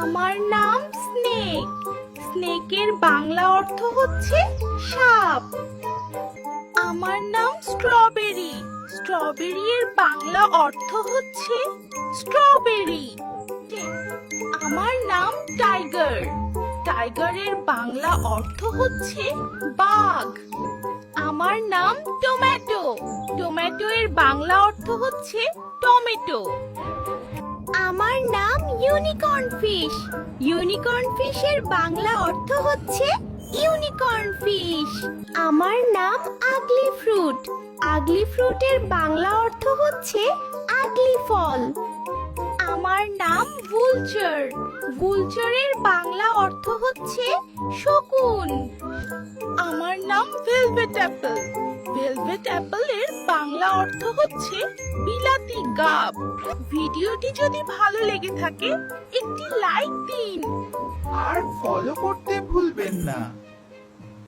আমার নাম স্নেক। স্নেকের বাংলা অর্থ হচ্ছে সাপ। আমার নাম স্ট্রবেরি। স্ট্রবেরি এর বাংলা অর্থ হচ্ছে স্ট্রবেরি। আমার নাম টাইগার। টাইগারের বাংলা অর্থ হচ্ছে বাঘ। আমার নাম টমেটো। টমেটো এর বাংলা অর্থ হচ্ছে টমেটো। আমার নাম ইউনিকর্ন ফিশ। ইউনিকর্ন ফিশের বাংলা অর্থ হচ্ছে ইউনিকর্ন ফিশ। আমার নাম আগলি ফ্রুট। আগলি ফ্রুটের বাংলা অর্থ হচ্ছে আগলি ফল। আমার নাম ভুলচার। ভুলচারের বাংলা অর্থ হচ্ছে শকুন। আমার নাম ভেলভেট অ্যাপেল। ভেলভেট অ্যাপেলের বাংলা অর্থ হচ্ছে বিলাতি গাব। ভিডিওটি যদি ভালো লেগে থাকে একটি লাইক দিন আর ফলো করতে ভুলবেন না।